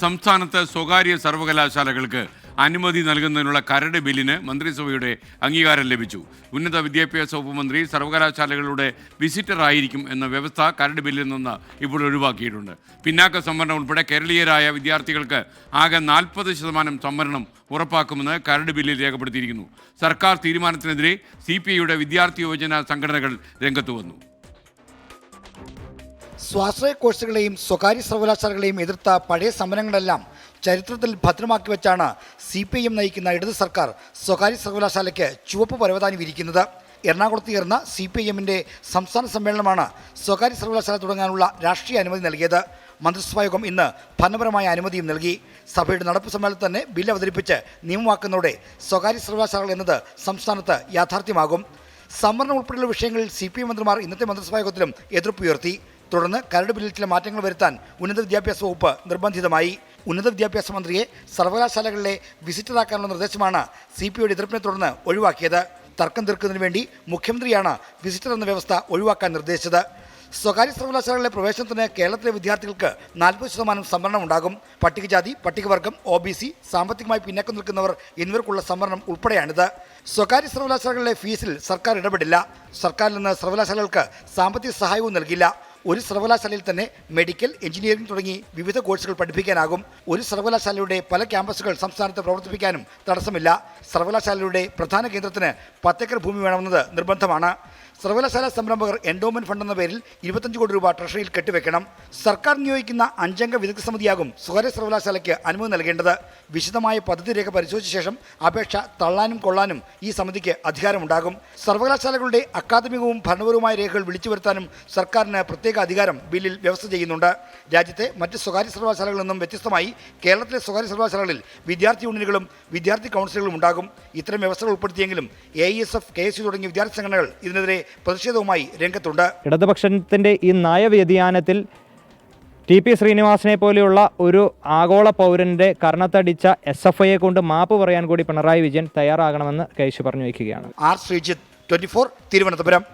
സംസ്ഥാനത്ത് സ്വകാര്യ സർവകലാശാലകൾക്ക് അനുമതി നൽകുന്നതിനുള്ള കരട് ബില്ലിന് മന്ത്രിസഭയുടെ അംഗീകാരം ലഭിച്ചു. ഉന്നത വിദ്യാഭ്യാസ വകുപ്പ് മന്ത്രി സർവകലാശാലകളുടെ വിസിറ്റർ ആയിരിക്കും എന്ന വ്യവസ്ഥ കരട് ബില്ലിൽ നിന്ന് ഇപ്പോൾ ഒഴിവാക്കിയിട്ടുണ്ട്. പിന്നാക്ക സംവരണം ഉൾപ്പെടെ കേരളീയരായ വിദ്യാർത്ഥികൾക്ക് ആകെ 40% സംവരണം ഉറപ്പാക്കുമെന്ന് കരട് ബില്ലിൽ രേഖപ്പെടുത്തിയിരിക്കുന്നു. സർക്കാർ തീരുമാനത്തിനെതിരെ CPIയുടെ വിദ്യാർത്ഥി യോജന സംഘടനകൾ രംഗത്ത് വന്നു. സ്വാശ്രയ കോഴ്സുകളെയും സ്വകാര്യ സർവകലാശാലകളെയും എതിർത്ത പഴയ സമരങ്ങളെല്ലാം ചരിത്രത്തിൽ ഭദ്രമാക്കി വെച്ചാണ് CPIM നയിക്കുന്ന ഇടത് സർക്കാർ സ്വകാര്യ സർവകലാശാലയ്ക്ക് ചുവപ്പ് പരവതാനി വിരിക്കുന്നത്. എറണാകുളത്ത് ചേർന്ന CPIMന്റെ സംസ്ഥാന സമ്മേളനമാണ് സ്വകാര്യ സർവകലാശാല തുടങ്ങാനുള്ള രാഷ്ട്രീയ അനുമതി നൽകിയത്. മന്ത്രിസഭായോഗം ഇന്ന് ഭരണപരമായ അനുമതിയും നൽകി. സഭയുടെ നടപ്പ് സമ്മേളനത്തിൽ തന്നെ ബില്ല് അവതരിപ്പിച്ച് നിയമമാക്കുന്നതോടെ സ്വകാര്യ സർവകലാശാലകൾ എന്നത് സംസ്ഥാനത്ത് യാഥാർത്ഥ്യമാകും. സംവരണം ഉൾപ്പെടെയുള്ള വിഷയങ്ങളിൽ CPIM മന്ത്രിമാർ ഇന്നത്തെ മന്ത്രിസഭായോഗത്തിലും എതിർപ്പുയർത്തി. തുടർന്ന് കരട് ബില്ലിൽ ചില മാറ്റങ്ങൾ വരുത്താൻ ഉന്നത വിദ്യാഭ്യാസ വകുപ്പ് നിർബന്ധിതമായി. ഉന്നത വിദ്യാഭ്യാസ മന്ത്രിയെ സർവകലാശാലകളിലെ വിസിറ്ററാക്കാനുള്ള നിർദ്ദേശമാണ് CPIയുടെ എതിർപ്പിനെ തുടർന്ന് ഒഴിവാക്കിയത്. തർക്കം തീർക്കുന്നതിന് വേണ്ടി മുഖ്യമന്ത്രിയാണ് വിസിറ്റർ എന്ന വ്യവസ്ഥ ഒഴിവാക്കാൻ നിർദ്ദേശിച്ചത്. സ്വകാര്യ സർവകലാശാലകളിലെ പ്രവേശനത്തിന് കേരളത്തിലെ വിദ്യാർത്ഥികൾക്ക് 40% സംവരണം ഉണ്ടാകും. പട്ടികജാതി, പട്ടികവർഗം, OBC, സാമ്പത്തികമായി പിന്നോക്കം നിൽക്കുന്നവർ എന്നിവർക്കുള്ള സംവരണം ഉൾപ്പെടെയാണിത്. സ്വകാര്യ സർവകലാശാലകളിലെ ഫീസിൽ സർക്കാർ ഇടപെടില്ല. സർക്കാരിൽ നിന്ന് സർവകലാശാലകൾക്ക് സാമ്പത്തിക സഹായവും നൽകില്ല. ഒരു സർവകലാശാലയിൽ തന്നെ മെഡിക്കൽ, എഞ്ചിനീയറിംഗ് തുടങ്ങി വിവിധ കോഴ്സുകൾ പഠിപ്പിക്കാനാകും. ഒരു സർവകലാശാലയുടെ പല ക്യാമ്പസുകൾ സംസ്ഥാനത്ത് പ്രവർത്തിപ്പിക്കാനും തടസ്സമില്ല. സർവകലാശാലയുടെ പ്രധാന കേന്ദ്രത്തിന് 10 ഏക്കർ ഭൂമി വേണമെന്നത് നിർബന്ധമാണ്. സർവകലാശാല സംരംഭകർ എൻഡോമെന്റ് ഫണ്ട് എന്ന പേരിൽ 25 കോടി രൂപ ട്രഷറിയിൽ കെട്ടിവെക്കണം. സർക്കാർ നിയോഗിക്കുന്ന 5 അംഗ വിദഗ്ധ സമിതിയാകും സ്വകാര്യ സർവകലാശാലയ്ക്ക് അനുമതി നൽകേണ്ടത്. വിശദമായ പദ്ധതി രേഖ പരിശോധിച്ച ശേഷം അപേക്ഷ തള്ളാനും കൊള്ളാനും ഈ സമിതിക്ക് അധികാരമുണ്ടാകും. സർവകലാശാലകളുടെ അക്കാദമികവും ഭരണപരവുമായ രേഖകൾ വിളിച്ചു വരുത്താനും സർക്കാരിന് പ്രത്യേക അധികാരം ബില്ലിൽ വ്യവസ്ഥ ചെയ്യുന്നുണ്ട്. രാജ്യത്തെ മറ്റ് സ്വകാര്യ സർവകലാശാലകളിൽ നിന്നും വ്യത്യസ്തമായി കേരളത്തിലെ സ്വകാര്യ സർവകലാശാലകളിൽ വിദ്യാർത്ഥി യൂണിയനുകളും വിദ്യാർത്ഥി കൗൺസിലുകളും ഉണ്ടാകും. ഇത്തരം വ്യവസ്ഥകൾ ഉൾപ്പെടുത്തിയെങ്കിലും AISF, KSU തുടങ്ങിയ വിദ്യാർത്ഥി സംഘടനകൾ ഇതിനെതിരെ പ്രതിഷേധവുമായി രംഗത്തുണ്ട്. ഇടതുപക്ഷത്തിന്റെ ഈ നയവ്യതിയാനത്തിൽ TP ശ്രീനിവാസനെ പോലെയുള്ള ഒരു ആഗോള പൗരന്റെ കർണത്തടിച്ച SFIയെ കൊണ്ട് മാപ്പ് പറയാൻ കൂടി പിണറായി വിജയൻ തയ്യാറാകണമെന്ന് കേശു പറഞ്ഞു വയ്ക്കുകയാണ്. ശ്രീജിത്ത്, 24 തിരുവനന്തപുരം.